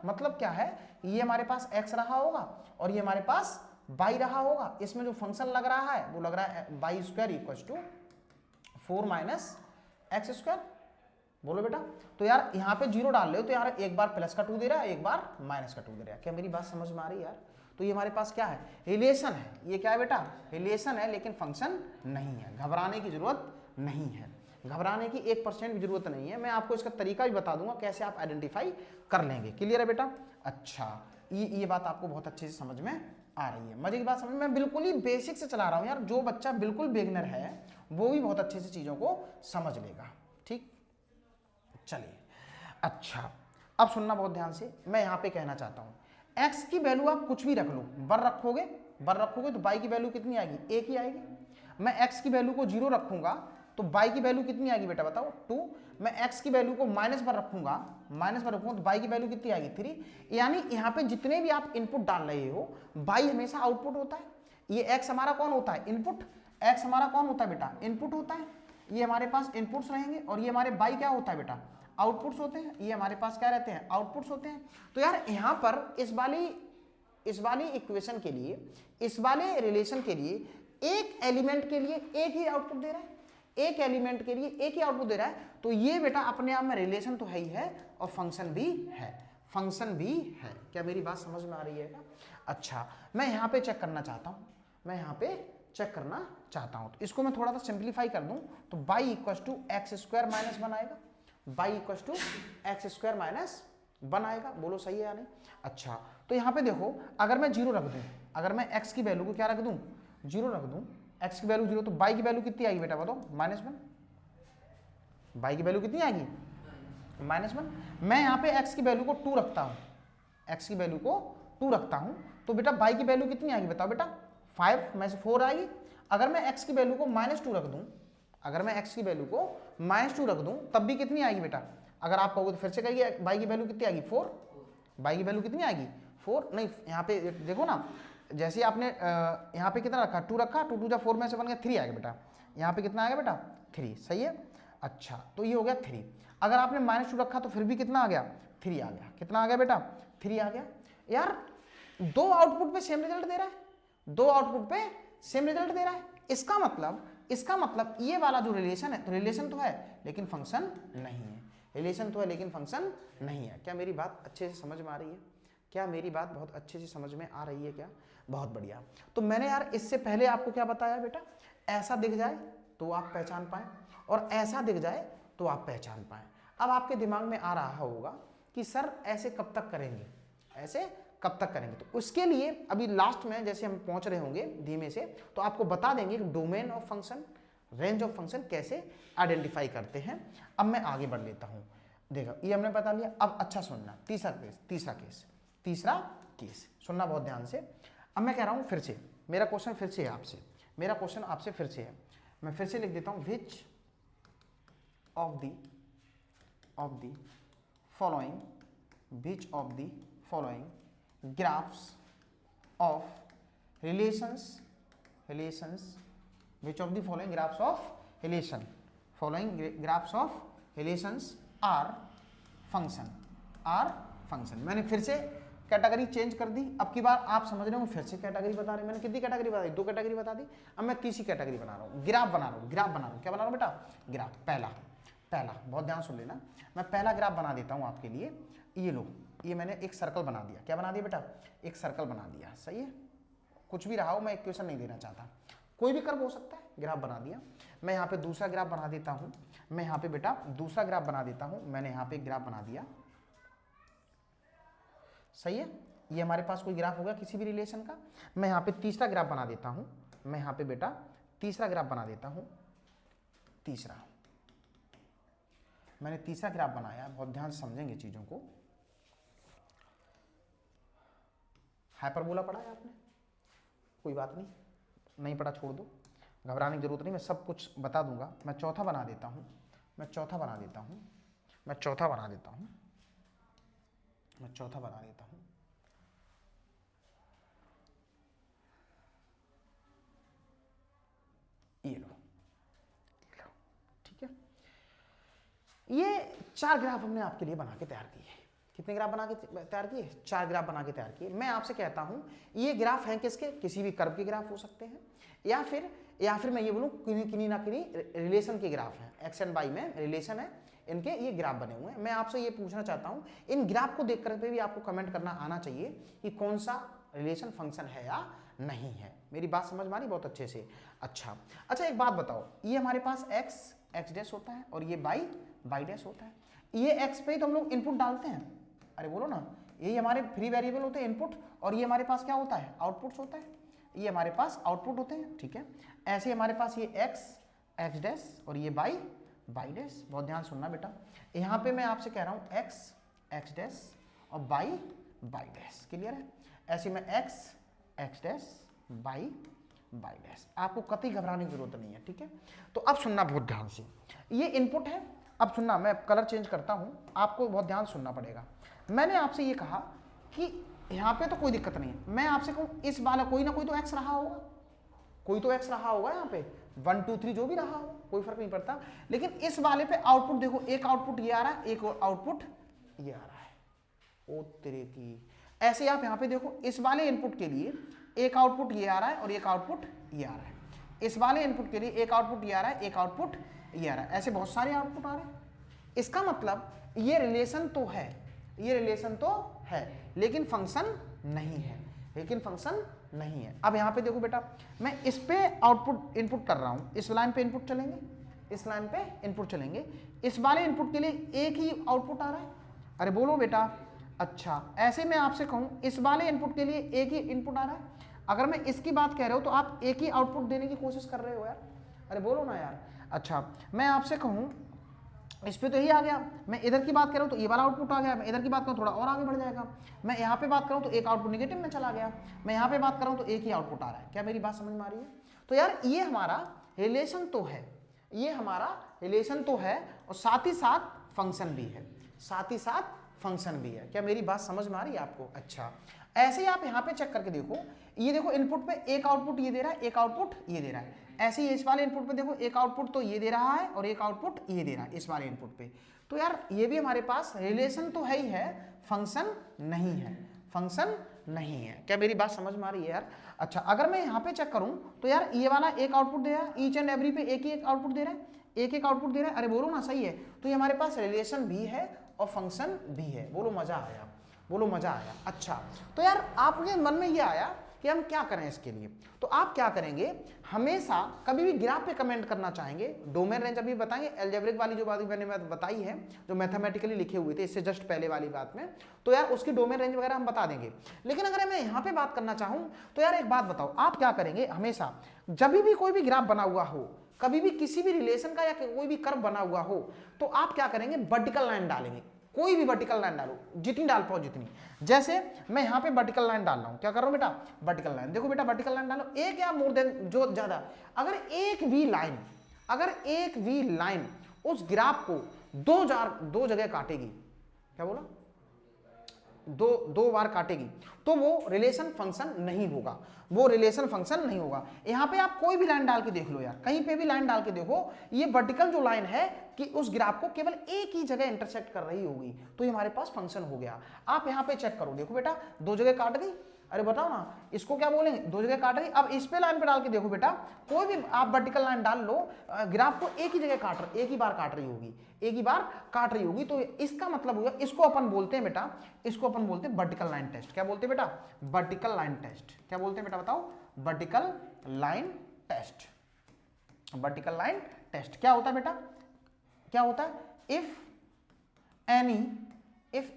मतलब क्या है, ये हमारे पास x रहा होगा और ये हमारे पास y रहा होगा। इसमें जो फंक्शन लग रहा है वो लग रहा है y square equal to 4 minus x square. बोलो बेटा, तो यार यहाँ पे 0 डाल रहे हो तो यार एक बार प्लस का 2 दे रहा है, एक बार माइनस का 2 दे रहा है। क्या मेरी बात समझ में आ रही है यार। तो ये हमारे पास क्या है, रिलेशन है। ये क्या है बेटा, रिलेशन है, लेकिन फंक्शन नहीं है। घबराने की जरूरत नहीं है, घबराने की 1% भी जरूरत नहीं है। मैं आपको इसका तरीका भी बता दूंगा कैसे आप आइडेंटिफाई कर लेंगे। क्लियर है बेटा। अच्छा, ये बात आपको बहुत अच्छे से समझ में आ रही है। मजे की बात समझ, मैं बिल्कुल ही बेसिक से चला रहा हूं यार, जो बच्चा बिल्कुल बिगिनर है वो भी बहुत अच्छे से चीजों को समझ लेगा। ठीक, चलिए अच्छा, अब सुनना बहुत ध्यान से। मैं यहां पे कहना चाहता हूं x की वैल्यू आप कुछ भी रख लो, बर रखोगे तो y की वैल्यू कितनी आएगी, एक ही आएगी। मैं x की वैल्यू को 0 रखूंगा तो y की वैल्यू कितनी आएगी बेटा बताओ, 2। मैं x की वैल्यू को -1 रखूंगा तो y की वैल्यू कितनी आएगी, 3। यानी यहाँ पे जितने भी आप इनपुट डाल रहे हो, y हमेशा आउटपुट होता है। ये x हमारा कौन होता है, इनपुट। x हमारा कौन होता है बेटा, इनपुट होता है। ये हमारे पास इनपुट्स रहेंगे और ये हमारे y क्या होता है बेटा, आउटपुट्स होते हैं। ये हमारे पास क्या रहते हैं, आउटपुट्स होते हैं। तो यार यहाँ पर इस वाली इक्वेशन के लिए, इस वाले रिलेशन के लिए, एक एलिमेंट के लिए एक ही आउटपुट दे रहा है, एक एलिमेंट के लिए एक ही आउटपुट दे रहा है। तो ये बेटा अपने आप में रिलेशन तो है ही है और फंक्शन भी है, फंक्शन भी है। क्या मेरी बात समझ में आ रही है? अच्छा, मैं यहाँ पे चेक करना चाहता हूँ, मैं यहाँ पे चेक करना चाहता हूँ। तो इसको मैं थोड़ा सा सिंप्लीफाई कर दूँ तो y = x² - 1 आएगा, y = x² - 1 आएगा। बोलो सही है या नहीं? अच्छा, तो यहाँ पे देखो, अगर मैं 0 रख दूँ, अगर मैं x की वैल्यू को क्या रख दूँ, 0 रख दूँ, x की वैल्यू 0, तो y की वैल्यू कितनी आएगी बेटा बताओ, -1। y की वैल्यू कितनी आएगी, -1। मैं यहाँ पे x की वैल्यू को 2 रखता हूँ, x की वैल्यू को 2 रखता हूँ, तो बेटा y की वैल्यू कितनी आएगी बताओ बेटा, 5 में से 4 आएगी। अगर मैं x की वैल्यू को -2 रख दूँ, अगर मैं x की वैल्यू को -2 रख दूँ, तब भी कितनी आएगी बेटा, अगर आप कहोगे तो फिर से कहिए, y की वैल्यू कितनी आएगी, 4। y की वैल्यू कितनी आएगी, 4। नहीं, यहाँ पे देखो ना, जैसे आपने यहाँ पे कितना रखा, 2 रखा, 2 2 4 में से बन गया 3 आएगा बेटा। यहाँ पे कितना आएगा बेटा, 3। सही है। अच्छा, तो ये हो गया 3। अगर आपने -2 रखा तो फिर भी कितना आ गया, 3 आ गया। कितना आ गया बेटा, 3 आ गया। यार 2 आउटपुट पे सेम रिजल्ट दे रहा है, 2 आउटपुट पे सेम रिजल्ट दे रहा है। इसका मतलब ये वाला जो रिलेशन है, तो रिलेशन तो है लेकिन फंक्शन नहीं है, रिलेशन तो है लेकिन फंक्शन नहीं है। क्या मेरी बात अच्छे से समझ में आ रही है? क्या मेरी बात बहुत अच्छे से समझ में आ रही है? क्या बहुत बढ़िया। तो मैंने यार इससे पहले आपको क्या बताया बेटा, ऐसा दिख जाए तो आप पहचान पाए और ऐसा दिख जाए तो आप पहचान पाए। अब आपके दिमाग में आ रहा होगा कि सर ऐसे कब तक करेंगे, ऐसे कब तक करेंगे? तो उसके लिए अभी लास्ट में जैसे हम पहुंच रहे होंगे धीमे से, तो आपको बता देंगे कि domain of function, range of function कैसे आइडेंटिफाई करते हैं। अब मैं आगे बढ़ लेता हूं। देखो ये हमने बता लिया। अब अच्छा सुनना, तीसरा केस सुनना बहुत ध्यान से। अब मैं कह रहा हूं फिर से, मेरा क्वेश्चन फिर से है आपसे, मेरा क्वेश्चन आपसे फिर से है। मैं फिर से लिख देता हूं, which of the following graphs of relations which of the following graphs of relations are function। मैंने फिर से कैटेगरी चेंज कर दी। अब की बार आप समझ रहे हो, फिर से कैटेगरी बता रहे हैं। मैंने कितनी कैटेगरी बता दी, 2 कैटेगरी बता दी। अब मैं तीसरी कैटेगरी बना रहा हूँ, ग्राफ बना रहा हूँ। क्या बना रहा हूँ बेटा, ग्राफ। पहला बहुत ध्यान सुन लेना, मैं पहला ग्राफ बना देता हूँ आपके लिए। ये लो, ये मैंने एक सर्कल बना दिया। क्या बना दिया बेटा, एक सर्कल बना दिया। सही है, कुछ भी रहा हो, मैं इक्वेशन नहीं देना चाहता, कोई भी कर्व हो सकता है। ग्राफ बना दिया। मैं यहाँ पे दूसरा ग्राफ बना देता हूँ, मैं यहाँ पे बेटा दूसरा ग्राफ बना देता हूँ। मैंने यहाँ पे ग्राफ बना दिया। सही है, ये हमारे पास कोई ग्राफ होगा किसी भी रिलेशन का। मैं यहाँ पे तीसरा ग्राफ बना देता हूँ, मैं यहाँ पे बेटा तीसरा ग्राफ बना देता हूँ। मैंने तीसरा ग्राफ बनाया, बहुत ध्यान से समझेंगे चीजों को। हाइपरबोला पढ़ा है आपने? कोई बात नहीं पढ़ा छोड़ दो, घबराने की जरूरत नहीं, मैं सब कुछ बता दूंगा। मैं चौथा बना देता हूँ, ये लो, ठीक है। ये 4 ग्राफ हमने आपके लिए बना के तैयार किए। कितने ग्राफ बना के तैयार किए? 4 ग्राफ बना के तैयार किए। मैं आपसे कहता हूं ये ग्राफ हैं किसके, किसी भी कर्व के ग्राफ हो सकते हैं, या फिर मैं ये बोलूं किन्हीं ना किन्हीं रिलेशन के ग्राफ हैं। एक्स एंड वाई में रिलेशन है, इनके ये ग्राफ बने हुए हैं। मैं आपसे ये पूछना चाहता हूं, इन ग्राफ को देख कर भी आपको कमेंट करना आना चाहिए कि कौन सा रिलेशन फंक्शन है या नहीं है। मेरी बात समझ में आ रही बहुत अच्छे से? अच्छा, एक बात बताओ, ये हमारे पास एक्स डैश होता है और ये वाई डैश होता है। ये एक्स पे ही तो हम लोग इनपुट डालते हैं। अरे बोलो ना, यही हमारे फ्री वेरिएबल होते हैं इनपुट, और ये हमारे पास क्या होता है, आउटपुट्स होता है, ये हमारे पास आउटपुट होते हैं, ठीक है। ऐसे हमारे पास ये एक्स डैश और ये वाई डैश। बहुत ध्यान सुनना बेटा, यहाँ पे मैं आपसे कह रहा हूँ एक्स डैश और वाई डैश, क्लियर है। ऐसे में एक्स डैश वाई डैश, आपको कतई घबराने की जरूरत नहीं है, ठीक है। तो अब सुनना बहुत ध्यान से, ये इनपुट है। अब सुनना, मैं कलर चेंज करता हूँ, आपको बहुत ध्यान सुनना पड़ेगा। मैंने आपसे ये कहा कि यहाँ पे तो कोई दिक्कत नहीं है, मैं आपसे कहूँ इस वाला कोई ना कोई तो एक्स रहा होगा, कोई तो एक्स रहा होगा यहाँ पे, 1 2 3 जो भी रहा हो, कोई फर्क नहीं पड़ता। लेकिन इस वाले पे आउटपुट देखो, एक आउटपुट ये आ रहा है, एक आउटपुट ये आ रहा है। ओ तेरे की, ऐसे आप यहाँ पे देखो, इस वाले इनपुट के लिए एक आउटपुट ये आ रहा है और एक आउटपुट ये आ रहा है। इस वाले इनपुट के लिए एक आउटपुट ये आ रहा है, एक आउटपुट ये आ रहा है। ऐसे बहुत सारे आउटपुट आ रहे हैं। इसका मतलब ये रिलेशन तो है, ये रिलेशन तो है, लेकिन फंक्शन नहीं है, लेकिन फंक्शन नहीं है। अब यहाँ पे देखो बेटा, मैं इस पे आउटपुट इनपुट कर रहा हूँ, इस लाइन पे इनपुट चलेंगे, इस लाइन पे इनपुट चलेंगे। इस वाले इनपुट के लिए एक ही आउटपुट आ रहा है, अरे बोलो बेटा। अच्छा, ऐसे मैं आपसे कहूँ इस वाले इनपुट के लिए एक ही इनपुट आ रहा है। अगर मैं इसकी बात कह रहा हूँ तो आप एक ही आउटपुट देने की कोशिश कर रहे हो यार, अरे बोलो ना यार। अच्छा, मैं आपसे कहूँ इस पे तो यही आ गया, मैं इधर की बात कर रहा हूँ तो ये वाला आउटपुट आ गया, मैं इधर की बात करूँ थोड़ा और आगे बढ़ जाएगा। मैं यहाँ पे बात करूँ तो एक आउटपुट निगेटिव में चला गया, मैं यहाँ पे बात कर रहा हूँ तो एक ही आउटपुट आ रहा है। क्या मेरी बात समझ में आ रही है? तो यार ये हमारा रिलेशन तो है, ये हमारा रिलेशन तो है, और साथ ही साथ फंक्शन भी है, साथ ही साथ फंक्शन भी है। क्या मेरी बात समझ में आ रही है आपको? अच्छा, ऐसे ही आप यहाँ पे चेक करके देखो, ये देखो इनपुट पे एक आउटपुट ये दे रहा है, एक आउटपुट ये दे रहा है। ऐसे ही इस वाले इनपुट पे देखो, एक आउटपुट तो ये दे रहा है और एक आउटपुट ये दे रहा है इस वाले इनपुट पे। तो यार ये भी हमारे पास रिलेशन तो है ही है, फंक्शन नहीं है, फंक्शन नहीं है। क्या मेरी बात समझ में आ रही है यार? अच्छा, अगर मैं यहाँ पे चेक करूँ तो यार ये वाला एक आउटपुट दे रहा है, ईच एंड एवरी पे एक ही एक आउटपुट दे रहा है, एक एक आउटपुट दे रहा है। अरे बोलो ना, सही है। तो ये हमारे पास रिलेशन भी है और फंक्शन भी है। बोलो मजा आया, बोलो मजा आया। अच्छा, तो यार आपके मन में ये आया कि हम क्या करें इसके लिए, तो आप क्या करेंगे, हमेशा कभी भी ग्राफ पे कमेंट करना चाहेंगे, डोमेन रेंज अभी बताएंगे, अलजेब्रिक वाली जो बात मैंने बताई है, जो मैथमेटिकली लिखे हुए थे इससे जस्ट पहले वाली बात में, तो यार उसकी डोमेन रेंज वगैरह हम बता देंगे। लेकिन अगर मैं यहाँ पे बात करना चाहूँ तो यार एक बात बताओ, आप क्या करेंगे, हमेशा जब भी कोई भी ग्राफ बना हुआ हो, कभी भी किसी भी रिलेशन का या कोई भी कर्व बना हुआ हो, तो आप क्या करेंगे, वर्टिकल लाइन डालेंगे। कोई भी वर्टिकल लाइन डालो, जितनी डाल पाओ जितनी। जैसे मैं यहाँ पे वर्टिकल लाइन डाल रहा हूँ, क्या कर रहा हूँ बेटा, वर्टिकल लाइन। देखो बेटा, वर्टिकल लाइन डालो, एक या मोर देन जो ज्यादा, अगर एक भी लाइन उस ग्राफ को दो जगह काटेगी, क्या बोला, दो बार काटेगी, तो वो रिलेशन फंक्शन नहीं होगा, वो रिलेशन फंक्शन नहीं होगा। यहाँ पे आप कोई भी लाइन डाल के देख लो यार, कहीं पे भी लाइन डाल के देखो, ये वर्टिकल जो लाइन है कि उस ग्राफ को केवल एक ही जगह इंटरसेक्ट कर रही होगी, तो ये हमारे पास फंक्शन हो गया। आप यहाँ पे चेक करो, देखो बेटा, दो जगह काट गई, अरे बताओ ना इसको क्या बोलेंगे, दो जगह काट रही। अब इस पे लाइन पे डाल के देखो बेटा, कोई भी आप वर्टिकल लाइन डाल लो, ग्राफ को एक ही जगह एक ही बार काट रही होगी, एक ही बार काट रही होगी, तो इसका मतलब होगा, इसको अपन बोलते हैं बेटा, इसको अपन बोलते हैं वर्टिकल लाइन टेस्ट। क्या बोलते हैं बेटा, वर्टिकल लाइन टेस्ट। क्या बोलते हैं बेटा, बताओ, vertical line test. Vertical line test क्या होता है बेटा, क्या होता है, if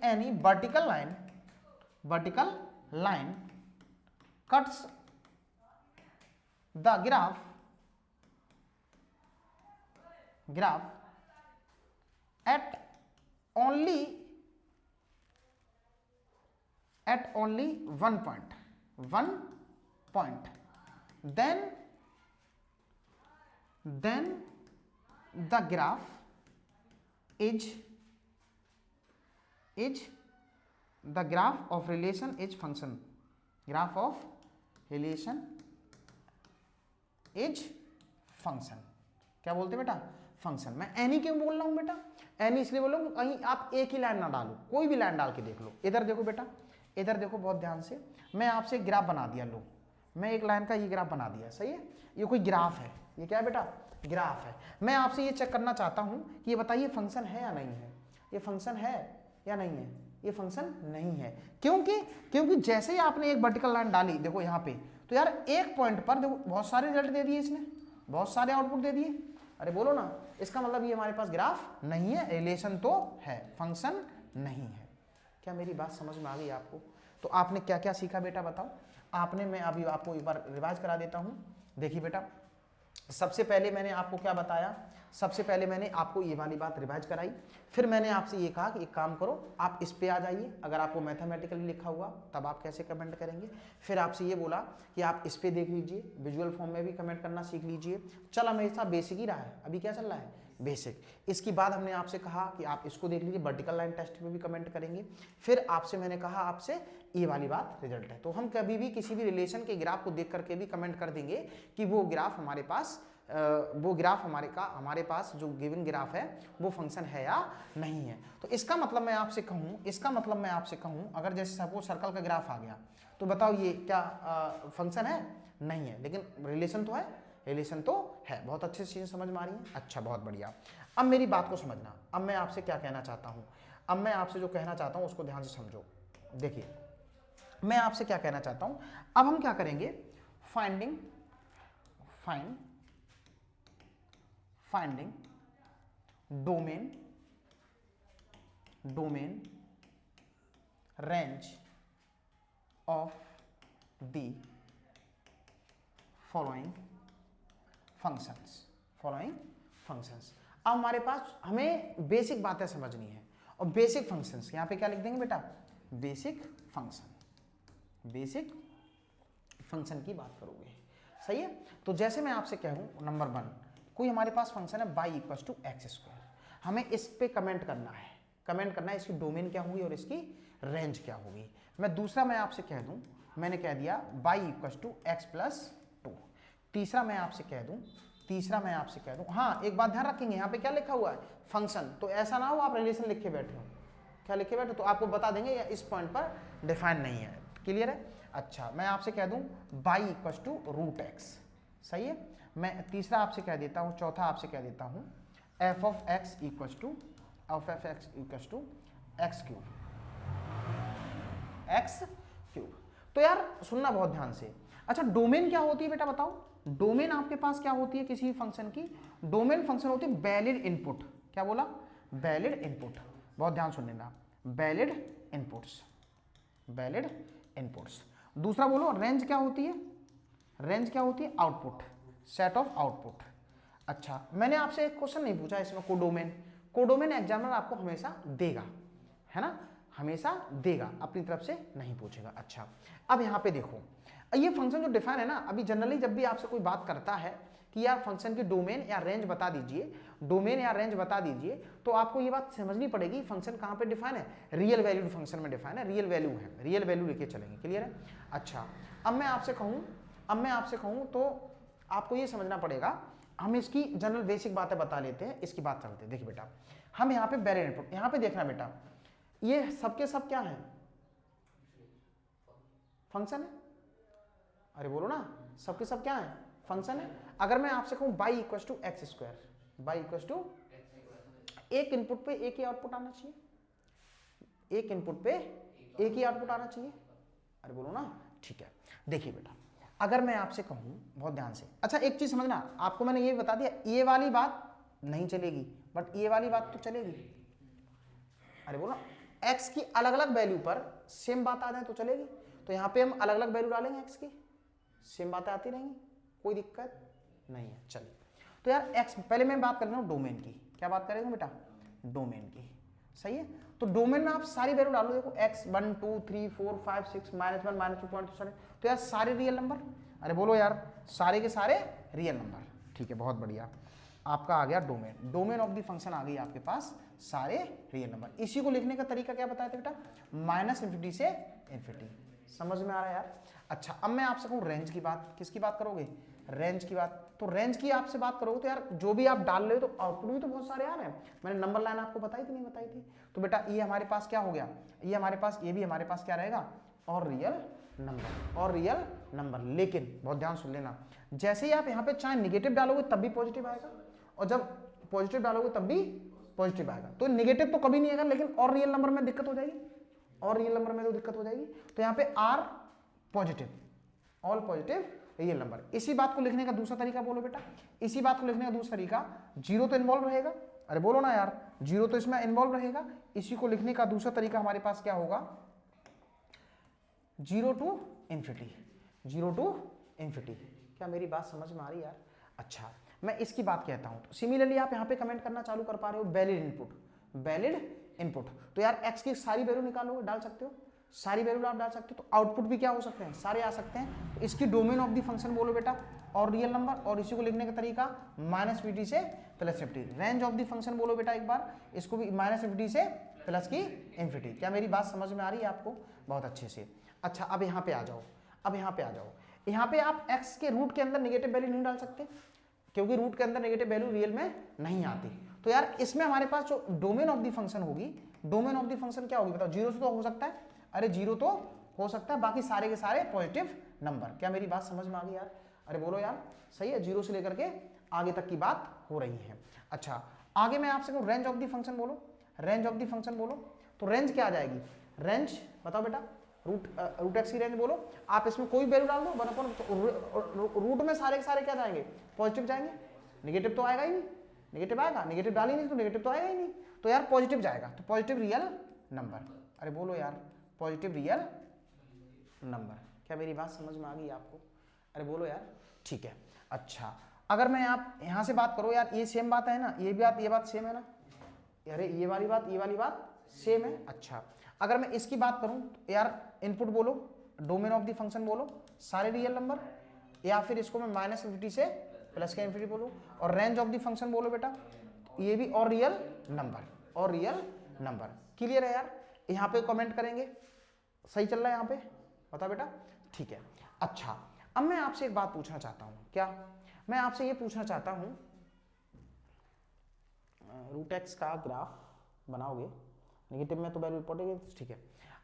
any vertical line cuts the graph at only one point, then the graph is the graph of relation is function, graph of relation is function। क्या बोलते हैं बेटा, फंक्शन। मैं एनी क्यों बोल रहा हूं बेटा, एनी इसलिए बोल रहा हूं कहीं आप एक ही लाइन ना डालो, कोई भी लाइन डाल के देख लो। इधर देखो बेटा, इधर देखो बहुत ध्यान से, मैं आपसे ग्राफ बना दिया, लो मैं एक लाइन का ये ग्राफ बना दिया, सही है, ये कोई ग्राफ है, ये क्या है बेटा, ग्राफ है। मैं आपसे ये चेक करना चाहता हूं कि ये बताइए फंक्शन है या नहीं है, ये फंक्शन है या नहीं है, ये फंक्शन नहीं है। क्योंकि जैसे ही आपने एक वर्टिकल लाइन डाली, देखो यहाँ पे, तो यार एक पॉइंट पर देखो बहुत सारे रिजल्ट दे दिए इसने, बहुत सारे आउटपुट दे दिए। अरे बोलो ना, इसका मतलब ये हमारे पास ग्राफ नहीं है, रिलेशन तो है, फंक्शन नहीं है। क्या मेरी बात समझ में आ गई आपको? तो आपने क्या क्या सीखा बेटा बताओ आपने? मैं अभी आपको एक बार रिवाइज करा देता हूँ। देखिए बेटा, सबसे पहले मैंने आपको क्या बताया? सबसे पहले मैंने आपको ये वाली बात रिवाइज कराई, फिर मैंने आपसे ये कहा कि एक काम करो, आप इस पे आ जाइए, अगर आपको मैथमेटिकली लिखा हुआ तब आप कैसे कमेंट करेंगे। फिर आपसे ये बोला कि आप इस पे देख लीजिए, विजुअल फॉर्म में भी कमेंट करना सीख लीजिए। चल हमेशा बेसिक ही रहा है, अभी क्या चल रहा है? बेसिक। इसके बाद हमने आपसे कहा कि आप इसको देख लीजिए, वर्टिकल लाइन टेस्ट पे भी कमेंट करेंगे। फिर आपसे मैंने कहा आपसे ये वाली बात रिजल्ट है। तो हम कभी भी किसी भी रिलेशन के ग्राफ को देख करके भी कमेंट कर देंगे कि वो ग्राफ हमारे पास हमारे पास जो गिवन ग्राफ है वो फंक्शन है या नहीं है। तो इसका मतलब मैं आपसे कहूँ, अगर जैसे सपोज सर्कल का ग्राफ आ गया तो बताओ ये क्या फंक्शन है? नहीं है, लेकिन रिलेशन तो है, रिलेशन तो है। बहुत अच्छे से चीजें समझ में आ रही हैं? अच्छा, बहुत बढ़िया। अब मेरी बात को समझना, अब मैं आपसे क्या कहना चाहता हूँ, अब मैं आपसे जो कहना चाहता हूँ उसको ध्यान से समझो। देखिए मैं आपसे क्या कहना चाहता हूँ, अब हम क्या करेंगे, finding domain range of the following functions. अब हमारे पास हमें बेसिक बातें समझनी है, और बेसिक फंक्शंस यहां पे क्या लिख देंगे बेटा? बेसिक फंक्शन की बात करोगे, सही है। तो जैसे मैं आपसे कहूं नंबर 1, कोई हमारे पास फंक्शन है y equal to x square, हमें इस पे कमेंट करना है इसकी डोमेन क्या होगी और इसकी रेंज क्या होगी। मैं आपसे कह दूं, मैंने कह दिया y equal to x plus 2। तीसरा मैं आपसे कह दूं, हाँ एक बात ध्यान रखेंगे, यहाँ पे क्या लिखा हुआ है? फंक्शन। तो ऐसा ना हो आप रिलेशन लिख के बैठे हो, क्या लिखे बैठे, तो आपको बता देंगे या इस पॉइंट पर डिफाइन नहीं है। क्लियर है? अच्छा, मैं आपसे कह दूं y equal to root x, सही है। मैं तीसरा आपसे कह देता हूं, चौथा आपसे कह देता हूं f of x equal to x cube. तो यार सुनना बहुत ध्यान से। अच्छा, डोमेन क्या होती है बेटा बताओ? डोमेन आपके पास क्या होती है किसी भी फंक्शन की? डोमेन फंक्शन होती है वैलिड इनपुट। क्या बोला? Valid input. बहुत ध्यान सुन लेना, वैलिड इनपुट्स। दूसरा बोलो रेंज क्या होती है? रेंज क्या होती है? Output, set of output. अच्छा, मैंने आपसे एक क्वेश्चन नहीं पूछा इसमें, कोडोमेन एग्जामिनर आपको हमेशा देगा, है ना, हमेशा देगा, अपनी तरफ से नहीं पूछेगा। अच्छा, अब यहाँ पे देखो, ये फंक्शन जो डिफाइन है ना, अभी जनरली जब भी आपसे कोई बात करता है कि यार फंक्शन की डोमेन या रेंज बता दीजिए, तो आपको ये बात समझनी पड़ेगी फंक्शन कहाँ पे डिफाइन है? रियल वैल्यूड फंक्शन में डिफाइन है, रियल वैल्यू लेके चलेंगे। क्लियर है? अच्छा, अब मैं आपसे कहूँ तो आपको ये समझना पड़ेगा, हम इसकी जनरल बेसिक बातें बता लेते हैं, इसकी बात चलते हैं। देखिए बेटा, हम यहाँ पे वैलिड इनपुट, यहाँ पे देखना बेटा, ये सबके सब क्या है? फंक्शन है। अरे बोलो ना, सबके सब क्या है? फंक्शन है। अगर मैं आपसे कहूं y equal to x square, एक इनपुट पे एक ही आउटपुट आना चाहिए, अरे बोलो ना, ठीक है। देखिए बेटा, अगर मैं आपसे कहूं बहुत ध्यान से, अच्छा एक चीज समझना, आपको मैंने ये बता दिया ये वाली बात नहीं चलेगी, बट ये वाली बात तो चलेगी। अरे बोलो, x की अलग अलग वैल्यू पर सेम बात आ जाए तो चलेगी। तो यहाँ पे हम अलग अलग वैल्यू डालेंगे x की, सेम बातें आती रहेंगी, कोई दिक्कत नहीं है। चलिए, तो यार x, पहले मैं बात कर रहा हूँ डोमेन की। क्या बात करेंगे बेटा? डोमेन की, सही है। तो डोमेन में आप सारी वैल्यू डालो, देखो x 1 2 3 4 5 6 -1 -2 पॉइंट, तो यार सारे रियल नंबर। अरे बोलो यार, सारे के सारे रियल नंबर। ठीक है, बहुत बढ़िया, आपका आ गया डोमेन ऑफ द फंक्शन आ गई आपके पास, सारे रियल नंबर। इसी को लिखने का तरीका क्या बताया था बेटा? -∞ से ∞। समझ में आ रहा है यार? अच्छा, अब मैं आपसे कहूँ रेंज की बात, किसकी बात करोगे? रेंज की बात। तो रेंज की आपसे बात करोगे तो यार जो भी आप डाल रहे हो तो आउटपुट भी तो बहुत सारे आ रहे हैं। मैंने नंबर लाइन आपको बताई थी नहीं बताई थी? तो बेटा ये हमारे पास क्या हो गया, ये भी हमारे पास क्या रहेगा? और रियल नंबर। लेकिन बहुत ध्यान सुन लेना, जैसे ही आप यहाँ पे चाहे निगेटिव डालोगे तब भी पॉजिटिव आएगा, और जब पॉजिटिव डालोगे तब भी पॉजिटिव आएगा। तो निगेटिव तो कभी नहीं आएगा, लेकिन और रियल नंबर में दिक्कत हो जाएगी, तो यहाँ पे R positive, all positive real number. इसी बात को लिखने का दूसरा तरीका बोलो बेटा, जीरो तो इन्वॉल्व रहेगा, अरे बोलो ना यार, 0 तो इसमें इन्वॉल्व रहेगा। इसी को लिखने का दूसरा तरीका हमारे पास क्या होगा, 0 टू इन्फिनिटी, 0 टू इन्फिनिटी। क्या मेरी बात समझ में आ रही यार? अच्छा, मैं इसकी बात कहता हूं तो सिमिलरली आप यहां पे कमेंट करना चालू कर पा रहे हो, वैलिड इनपुट, वैलिड इनपुट। तो यार x की सारी वैल्यू निकालो, डाल सकते हो, सारी वैल्यू आप डाल सकते हो, तो आउटपुट भी क्या हो सकते हैं, सारे आ सकते हैं। तो इसकी डोमेन ऑफ द फंक्शन बोलो बेटा, और रियल नंबर, और इसी को लिखने का तरीका -50 से +50। रेंज ऑफ द फंक्शन बोलो बेटा एक बार, इसको भी -50 से प्लस की इन्फिनिटी। क्या मेरी बात समझ में आ रही है आपको? बहुत अच्छे से। अच्छा, अब यहाँ पे आ जाओ, अब यहाँ पे आ जाओ। यहाँ पे आप x के रूट के अंदर नेगेटिव वैल्यू नहीं डाल सकते, क्योंकि रूट के अंदर नेगेटिव वैल्यू रियल में नहीं आती। तो यार इसमें हमारे पास जो डोमेन ऑफ द फंक्शन होगी, डोमेन ऑफ द फंक्शन क्या होगी बताओ? 0 से तो हो सकता है, अरे 0 तो हो सकता है, बाकी सारे के सारे पॉजिटिव नंबर। क्या मेरी बात समझ में आ गई यार? अरे बोलो यार, सही है, 0 से लेकर के आगे तक की बात हो रही है। अच्छा, आगे मैं आपसे कहूँ रेंज ऑफ द फंक्शन बोलो, रेंज ऑफ द फंक्शन बोलो, तो रेंज क्या आ जाएगी? रेंज बताओ बेटा, रूट एक्स की रेंज बोलो। आप इसमें कोई वैल्यू डाल दो, रूट में सारे के सारे क्या जाएंगे? पॉजिटिव जाएंगे, नेगेटिव तो आएगा ही नहीं। नेगेटिव आएगा, नेगेटिव डाल ही नहीं तो नेगेटिव तो आएगा ही नहीं। तो यार पॉजिटिव जाएगा, तो पॉजिटिव रियल नंबर। अरे बोलो यार, पॉजिटिव रियल नंबर। क्या मेरी बात समझ में आ गई आपको? अरे बोलो यार, ठीक है। अच्छा, अगर मैं आप यहाँ से बात करो यार, ये सेम बात है ना, ये बात सेम है ना? अरे ये वाली बात सेम है। अच्छा, अगर मैं इसकी बात करूं तो यार इनपुट बोलो, डोमेन ऑफ द फंक्शन बोलो, सारे रियल नंबर, या फिर इसको मैं -50 से प्लस के इन्फिनिटी बोलूं, और रेंज ऑफ द फंक्शन बोलो बेटा, ये भी और रियल नंबर, और रियल नंबर। क्लियर है यार? यहाँ पे कमेंट करेंगे, सही चल रहा है यहाँ पे? बता बेटा, ठीक है। अच्छा, अब मैं आपसे एक बात पूछना चाहता हूँ। क्या? मैं आपसे ये पूछना चाहता हूँ, रूट एक्स का ग्राफ बनाओगे, नेगेटिव में तो वैल्यू पड़ेगी, ठीक है।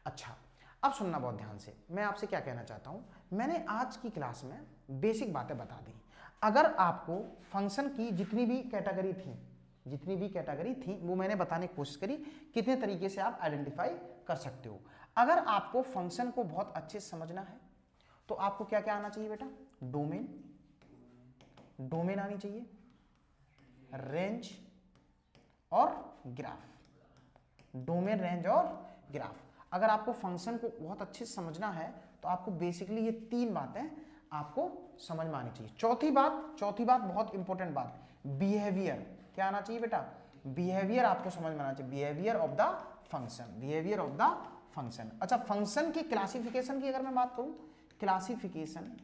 अच्छा, अब सुनना बहुत ध्यान से, मैं आपसे क्या कहना चाहता हूं। मैंने आज की क्लास में बेसिक बातें बता दी। अगर आपको फंक्शन की जितनी भी कैटेगरी थी वो मैंने बताने की कोशिश करी, कितने तरीके से आप आइडेंटिफाई कर सकते हो। अगर आपको फंक्शन को बहुत अच्छे से समझना है तो आपको क्या क्या आना चाहिए बेटा? डोमेन आनी चाहिए, रेंज और ग्राफ। डोमेन, रेंज और ग्राफ। अगर आपको फंक्शन को बहुत अच्छे से समझना है तो आपको बेसिकली ये 3 बातें आपको समझ में आनी चाहिए। चौथी बात बहुत इंपॉर्टेंट बात, बिहेवियर। क्या आना चाहिए बेटा? बिहेवियर आपको समझ में आना चाहिए, behaviour of the function, behaviour of the function. अच्छा, फंक्शन की क्लासिफिकेशन की अगर मैं बात करूं, क्लासिफिकेशन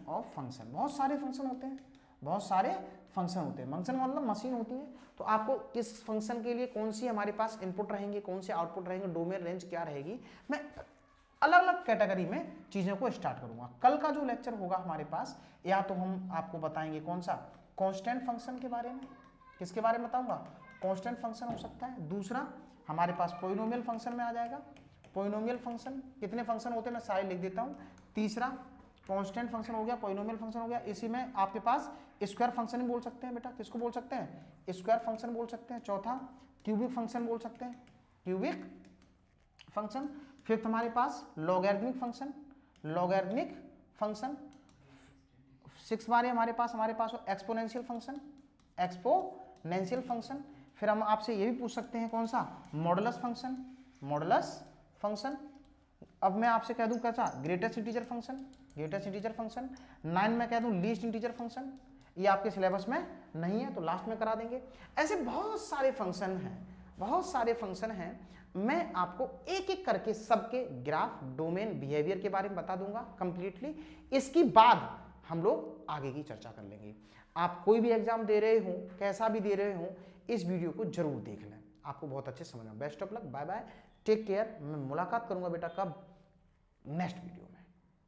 ऑफ फंक्शन। बहुत सारे फंक्शन होते हैं, फंक्शन मतलब मशीन होती है। तो आपको किस फंक्शन के लिए कौन सी हमारे पास इनपुट रहेंगे, कौन से आउटपुट रहेंगे, डोमेन, रेंज क्या रहेगी, मैं अलग अलग कैटेगरी में चीज़ों को स्टार्ट करूंगा। कल का जो लेक्चर होगा हमारे पास, या तो हम आपको बताएंगे कौन सा, कांस्टेंट फंक्शन के बारे में। किसके बारे में बताऊंगा? कांस्टेंट फंक्शन हो सकता है। दूसरा हमारे पास पॉलिनोमियल फंक्शन में आ जाएगा। पॉलिनोमियल फंक्शन कितने फंक्शन होते हैं मैं सारे लिख देता हूँ। तीसरा कांस्टेंट फंक्शन हो गया, पॉलिनोमियल फंक्शन हो गया। इसी में आपके पास स्क्वायर फंक्शन भी बोल सकते हैं बेटा। किसको बोल सकते हैं? स्क्वायर फंक्शन बोल सकते हैं। चौथा क्यूबिक फंक्शन बोल सकते हैं, क्यूबिक फंक्शन। फिफ्थ हमारे पास लॉगरिथमिक फंक्शन। सिक्स बारे हमारे पास एक्सपोनेंशियल फंक्शन। फिर हम आपसे ये भी पूछ सकते हैं कौन सा? Modulus function. अब मैं आपसे कह दूं कैसा? Greatest integer function. 9 में कह दूं लीस्ट इंटीजर फंक्शन। ये आपके सिलेबस में नहीं है तो लास्ट में करा देंगे। ऐसे बहुत सारे फंक्शन हैं। मैं आपको एक एक करके सबके ग्राफ, डोमेन, बिहेवियर के बारे में बता दूंगा कंप्लीटली। इसके बाद हम लोग आगे की चर्चा कर लेंगे। आप कोई भी एग्जाम दे रहे हो, कैसा भी दे रहे हो, इस वीडियो को जरूर देख लें, आपको बहुत अच्छे समझ में। Best of luck, bye bye, take care. मैं मुलाकात करूंगा बेटा कब? नेक्स्ट वीडियो में।